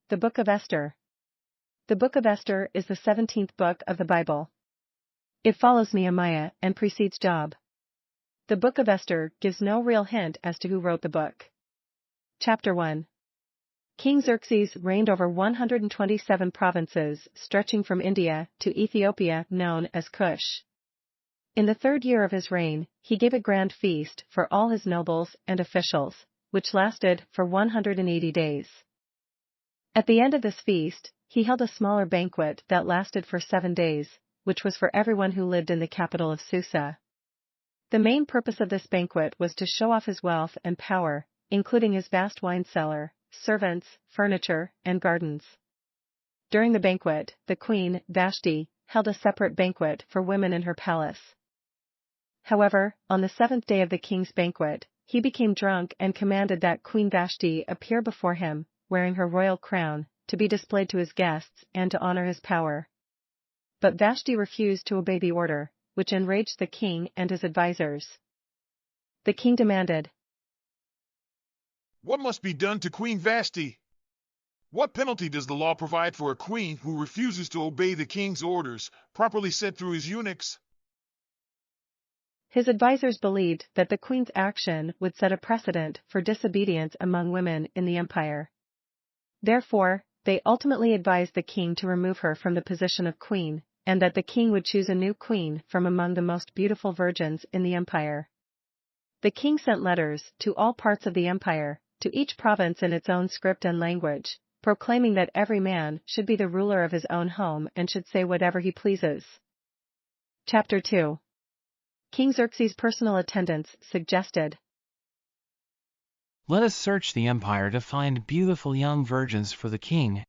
The Book of Esther. The Book of Esther is the 17th book of the Bible. It follows Nehemiah and precedes Job. The Book of Esther gives no real hint as to who wrote the book. Chapter 1. King Xerxes reigned over 127 provinces stretching from India to Ethiopia, known as Cush. In the 3rd year of his reign, he gave a grand feast for all his nobles and officials, which lasted for 180 days. At the end of this feast, he held a smaller banquet that lasted for 7 days, which was for everyone who lived in the capital of Susa. The main purpose of this banquet was to show off his wealth and power, including his vast wine cellar, servants, furniture, and gardens. During the banquet, the queen, Vashti, held a separate banquet for women in her palace. However, on the 7th day of the king's banquet, he became drunk and commanded that Queen Vashti appear before him, wearing her royal crown, to be displayed to his guests and to honor his power. But Vashti refused to obey the order, which enraged the king and his advisors. The king demanded, "What must be done to Queen Vashti? What penalty does the law provide for a queen who refuses to obey the king's orders, properly set through his eunuchs?" His advisors believed that the queen's action would set a precedent for disobedience among women in the empire. Therefore, they ultimately advised the king to remove her from the position of queen, and that the king would choose a new queen from among the most beautiful virgins in the empire. The king sent letters to all parts of the empire, to each province in its own script and language, proclaiming that every man should be the ruler of his own home and should say whatever he pleases. Chapter 2. King Xerxes' personal attendants suggested, "Let us search the empire to find beautiful young virgins for the king.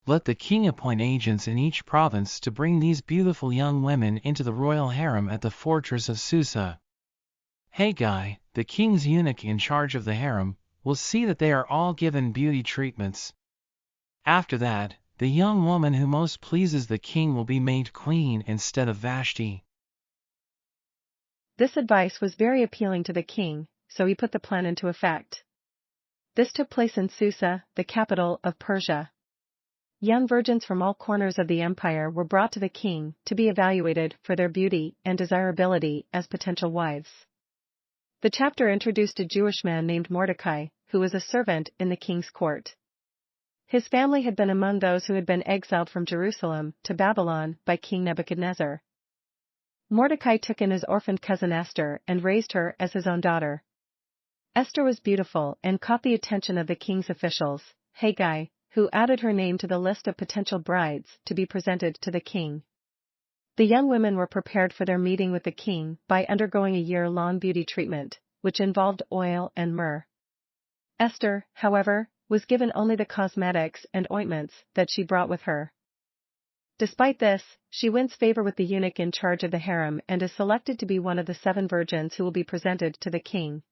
Let the king appoint agents in each province to bring these beautiful young women into the royal harem at the fortress of Susa. Haggai, the king's eunuch in charge of the harem, will see that they are all given beauty treatments. After that, the young woman who most pleases the king will be made queen instead of Vashti." This advice was very appealing to the king, so he put the plan into effect. This took place in Susa, the capital of Persia. Young virgins from all corners of the empire were brought to the king to be evaluated for their beauty and desirability as potential wives. The chapter introduced a Jewish man named Mordecai, who was a servant in the king's court. His family had been among those who had been exiled from Jerusalem to Babylon by King Nebuchadnezzar. Mordecai took in his orphaned cousin Esther and raised her as his own daughter. Esther was beautiful and caught the attention of the king's officials, Haggai, who added her name to the list of potential brides to be presented to the king. The young women were prepared for their meeting with the king by undergoing a year-long beauty treatment, which involved oil and myrrh. Esther, however, was given only the cosmetics and ointments that she brought with her. Despite this, she wins favor with the eunuch in charge of the harem and is selected to be one of the 7 virgins who will be presented to the king.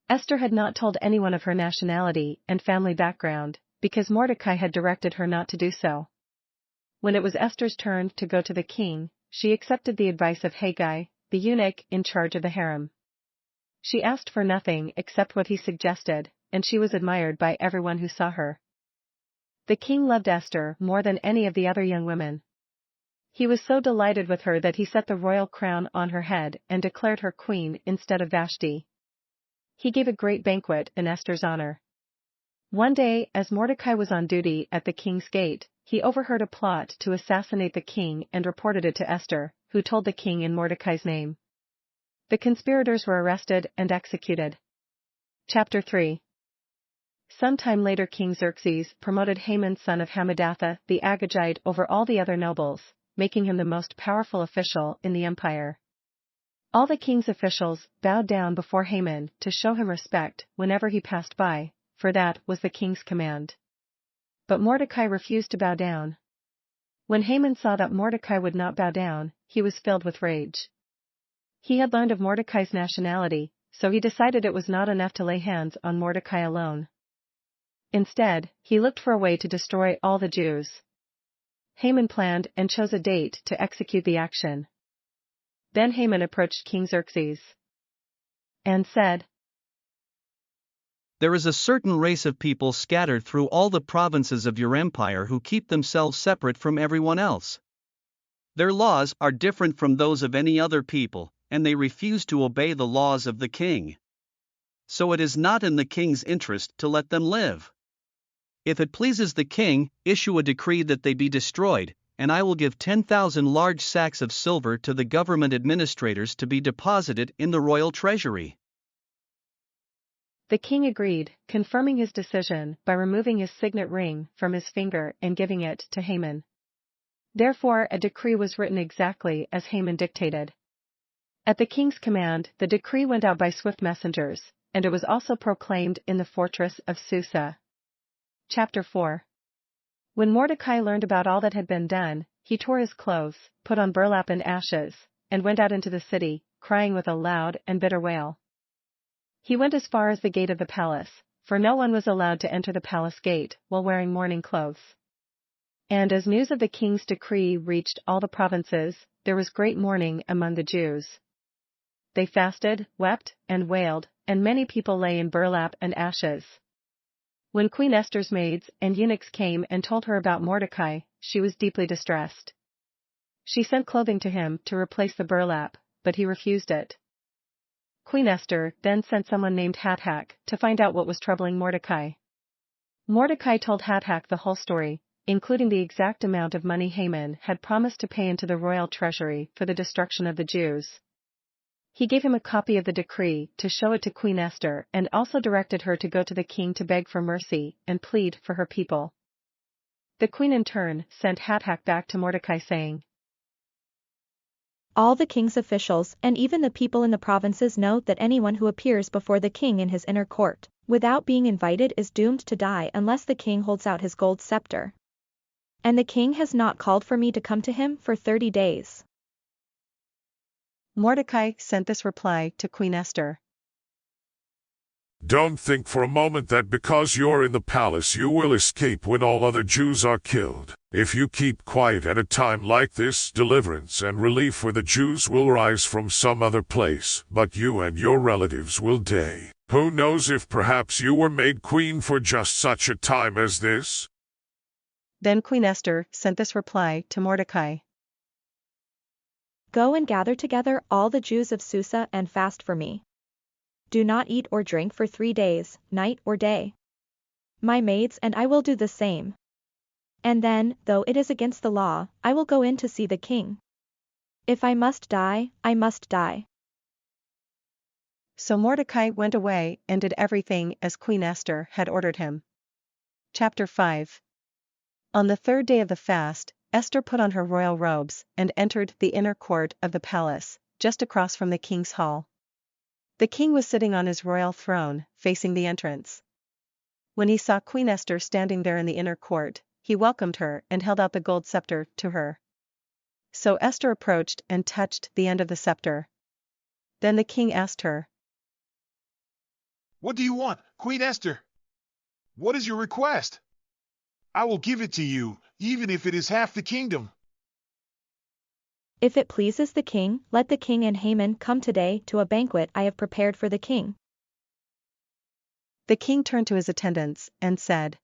Esther had not told anyone of her nationality and family background, because Mordecai had directed her not to do so. When it was Esther's turn to go to the king, she accepted the advice of Haggai, the eunuch in charge of the harem. She asked for nothing except what he suggested, and she was admired by everyone who saw her. The king loved Esther more than any of the other young women. He was so delighted with her that he set the royal crown on her head and declared her queen instead of Vashti. He gave a great banquet in Esther's honor. One day, as Mordecai was on duty at the king's gate, he overheard a plot to assassinate the king and reported it to Esther, who told the king in Mordecai's name. The conspirators were arrested and executed. Chapter 3. Some time later King Xerxes promoted Haman son of Hammedatha the Agagite over all the other nobles, making him the most powerful official in the empire. All the king's officials bowed down before Haman to show him respect whenever he passed by, for that was the king's command. But Mordecai refused to bow down. When Haman saw that Mordecai would not bow down, he was filled with rage. He had learned of Mordecai's nationality, so he decided it was not enough to lay hands on Mordecai alone. Instead, he looked for a way to destroy all the Jews. Haman planned and chose a date to execute the action. Then Haman approached King Xerxes and said, There is a certain race of people scattered through all the provinces of your empire who keep themselves separate from everyone else. Their laws are different from those of any other people, and they refuse to obey the laws of the king. So it is not in the king's interest to let them live. If it pleases the king, issue a decree that they be destroyed, and I will give 10,000 large sacks of silver to the government administrators to be deposited in the royal treasury. The king agreed, confirming his decision by removing his signet ring from his finger and giving it to Haman. Therefore a decree was written exactly as Haman dictated. At the king's command, the decree went out by swift messengers, and it was also proclaimed in the fortress of Susa. Chapter 4. When Mordecai learned about all that had been done, he tore his clothes, put on burlap and ashes, and went out into the city, crying with a loud and bitter wail. He went as far as the gate of the palace, for no one was allowed to enter the palace gate while wearing mourning clothes. And as news of the king's decree reached all the provinces, there was great mourning among the Jews. They fasted, wept, and wailed, and many people lay in burlap and ashes. When Queen Esther's maids and eunuchs came and told her about Mordecai, she was deeply distressed. She sent clothing to him to replace the burlap, but he refused it. Queen Esther then sent someone named Hathach to find out what was troubling Mordecai. Mordecai told Hathach the whole story, including the exact amount of money Haman had promised to pay into the royal treasury for the destruction of the Jews. He gave him a copy of the decree to show it to Queen Esther and also directed her to go to the king to beg for mercy and plead for her people. The queen in turn sent Hathach back to Mordecai saying, All the king's officials and even the people in the provinces know that anyone who appears before the king in his inner court, without being invited, is doomed to die unless the king holds out his gold scepter. And the king has not called for me to come to him for 30 days. Mordecai sent this reply to Queen Esther. Don't think for a moment that because you're in the palace you will escape when all other Jews are killed. If you keep quiet at a time like this, deliverance and relief for the Jews will rise from some other place, but you and your relatives will die. Who knows if perhaps you were made queen for just such a time as this? Then Queen Esther sent this reply to Mordecai. Go and gather together all the Jews of Susa and fast for me. Do not eat or drink for 3 days, night or day. My maids and I will do the same. And then, though it is against the law, I will go in to see the king. If I must die, I must die. So Mordecai went away and did everything as Queen Esther had ordered him. Chapter 5. On the 3rd day of the fast, Esther put on her royal robes and entered the inner court of the palace, just across from the king's hall. The king was sitting on his royal throne, facing the entrance. When he saw Queen Esther standing there in the inner court, he welcomed her and held out the gold scepter to her. So Esther approached and touched the end of the scepter. Then the king asked her, What do you want, Queen Esther? What is your request? I will give it to you, even if it is half the kingdom. If it pleases the king, let the king and Haman come today to a banquet I have prepared for the king. The king turned to his attendants and said,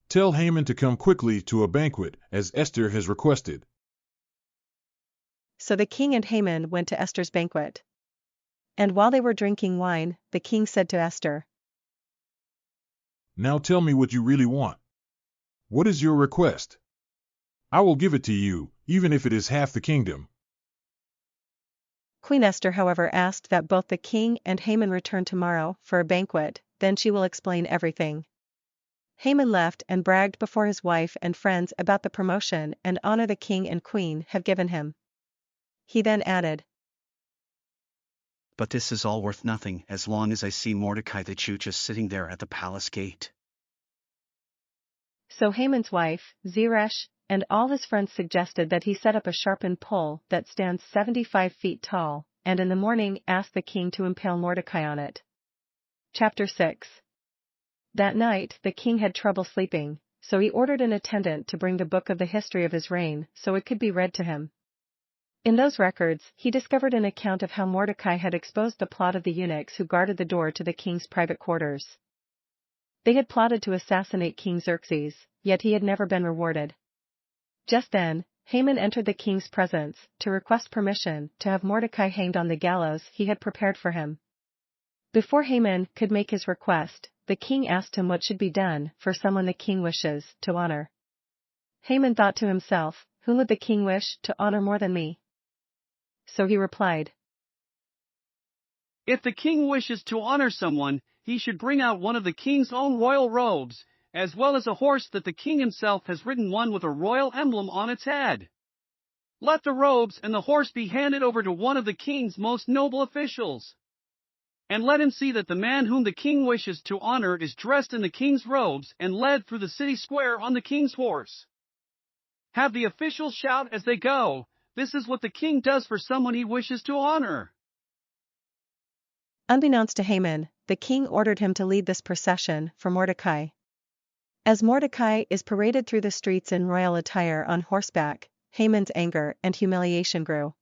Tell Haman to come quickly to a banquet, as Esther has requested. So the king and Haman went to Esther's banquet. And while they were drinking wine, the king said to Esther, Now tell me what you really want. What is your request? I will give it to you, even if it is half the kingdom. Queen Esther, however, asked that both the king and Haman return tomorrow for a banquet, then she will explain everything. Haman left and bragged before his wife and friends about the promotion and honor the king and queen have given him. He then added, But this is all worth nothing as long as I see Mordecai the Jew just sitting there at the palace gate. So Haman's wife, Zeresh, and all his friends suggested that he set up a sharpened pole that stands 75 feet tall, and in the morning asked the king to impale Mordecai on it. Chapter 6. That night the king had trouble sleeping, so he ordered an attendant to bring the book of the history of his reign so it could be read to him. In those records, he discovered an account of how Mordecai had exposed the plot of the eunuchs who guarded the door to the king's private quarters. They had plotted to assassinate King Xerxes, yet he had never been rewarded. Just then, Haman entered the king's presence to request permission to have Mordecai hanged on the gallows he had prepared for him. Before Haman could make his request, the king asked him what should be done for someone the king wishes to honor. Haman thought to himself, "Whom would the king wish to honor more than me?" So he replied, "If the king wishes to honor someone, he should bring out one of the king's own royal robes, as well as a horse that the king himself has ridden, one with a royal emblem on its head. Let the robes and the horse be handed over to one of the king's most noble officials. And let him see that the man whom the king wishes to honor is dressed in the king's robes and led through the city square on the king's horse. Have the officials shout as they go, 'This is what the king does for someone he wishes to honor.'" Unbeknownst to Haman, the king ordered him to lead this procession for Mordecai. As Mordecai is paraded through the streets in royal attire on horseback, Haman's anger and humiliation grew.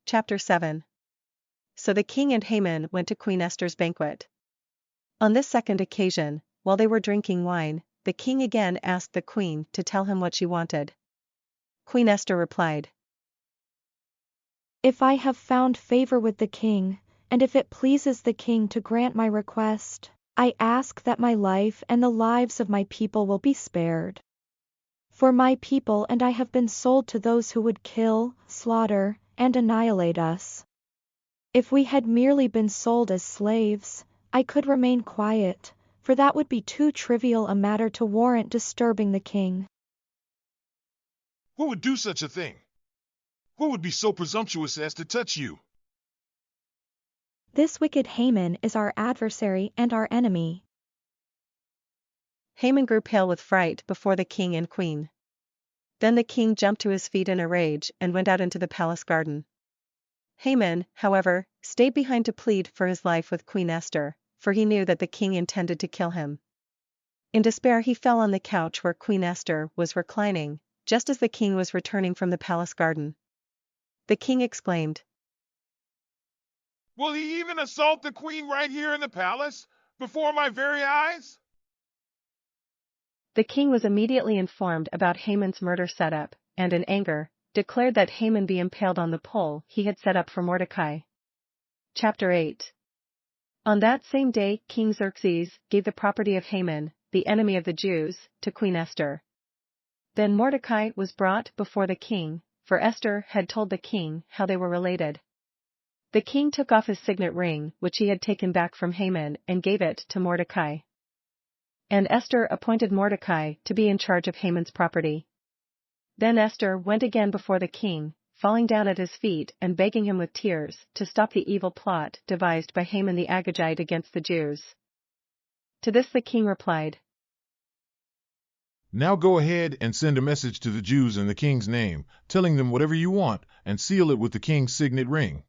Chapter 7. So the king and Haman went to Queen Esther's banquet. On this second occasion, while they were drinking wine, the king again asked the queen to tell him what she wanted. Queen Esther replied, "If I have found favor with the king, and if it pleases the king to grant my request, I ask that my life and the lives of my people will be spared. For my people and I have been sold to those who would kill, slaughter, and annihilate us. If we had merely been sold as slaves, I could remain quiet, for that would be too trivial a matter to warrant disturbing the king." Who would do such a thing? Who would be so presumptuous as to touch you? "This wicked Haman is our adversary and our enemy." Haman grew pale with fright before the king and queen. Then the king jumped to his feet in a rage and went out into the palace garden. Haman, however, stayed behind to plead for his life with Queen Esther, for he knew that the king intended to kill him. In despair he fell on the couch where Queen Esther was reclining, just as the king was returning from the palace garden. The king exclaimed, Will he even assault the queen right here in the palace, before my very eyes? The king was immediately informed about Haman's murder setup, and in anger, declared that Haman be impaled on the pole he had set up for Mordecai. Chapter 8. On that same day King Xerxes gave the property of Haman, the enemy of the Jews, to Queen Esther. Then Mordecai was brought before the king, for Esther had told the king how they were related. The king took off his signet ring which he had taken back from Haman and gave it to Mordecai. And Esther appointed Mordecai to be in charge of Haman's property. Then Esther went again before the king, falling down at his feet and begging him with tears to stop the evil plot devised by Haman the Agagite against the Jews. To this the king replied, Now go ahead and send a message to the Jews in the king's name, telling them whatever you want, and seal it with the king's signet ring.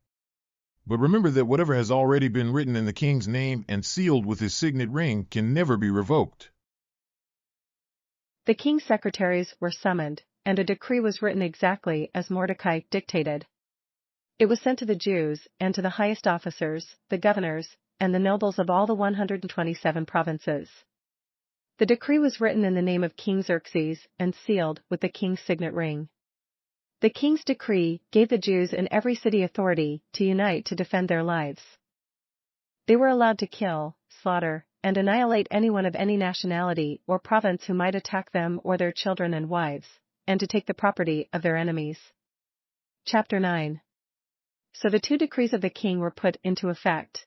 But remember that whatever has already been written in the king's name and sealed with his signet ring can never be revoked. The king's secretaries were summoned, and a decree was written exactly as Mordecai dictated. It was sent to the Jews and to the highest officers, the governors, and the nobles of all the 127 provinces. The decree was written in the name of King Xerxes and sealed with the king's signet ring. The king's decree gave the Jews in every city authority to unite to defend their lives. They were allowed to kill, slaughter, and annihilate anyone of any nationality or province who might attack them or their children and wives, and to take the property of their enemies. Chapter 9. So the two decrees of the king were put into effect.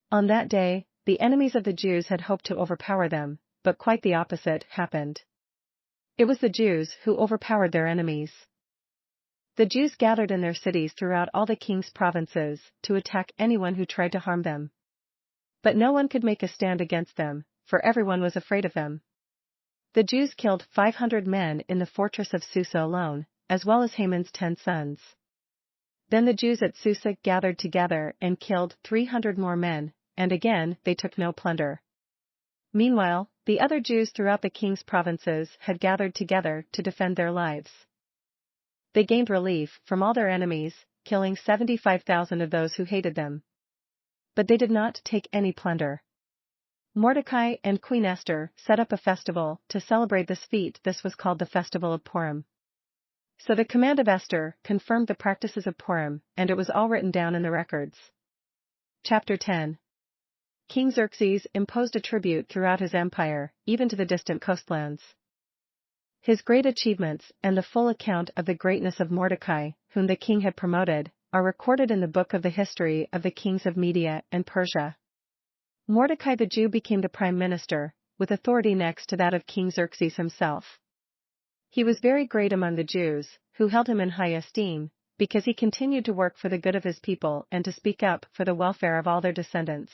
On that day, the enemies of the Jews had hoped to overpower them, but quite the opposite happened. It was the Jews who overpowered their enemies. The Jews gathered in their cities throughout all the king's provinces to attack anyone who tried to harm them. But no one could make a stand against them, for everyone was afraid of them. The Jews killed 500 men in the fortress of Susa alone, as well as Haman's 10 sons. Then the Jews at Susa gathered together and killed 300 more men, and again they took no plunder. Meanwhile, the other Jews throughout the king's provinces had gathered together to defend their lives. They gained relief from all their enemies, killing 75,000 of those who hated them. But they did not take any plunder. Mordecai and Queen Esther set up a festival to celebrate this feat. This was called the Festival of Purim. So the command of Esther confirmed the practices of Purim, and it was all written down in the records. Chapter 10. King Xerxes imposed a tribute throughout his empire, even to the distant coastlands. His great achievements and the full account of the greatness of Mordecai, whom the king had promoted, are recorded in the book of the history of the kings of Media and Persia. Mordecai the Jew became the prime minister, with authority next to that of King Xerxes himself. He was very great among the Jews, who held him in high esteem, because he continued to work for the good of his people and to speak up for the welfare of all their descendants.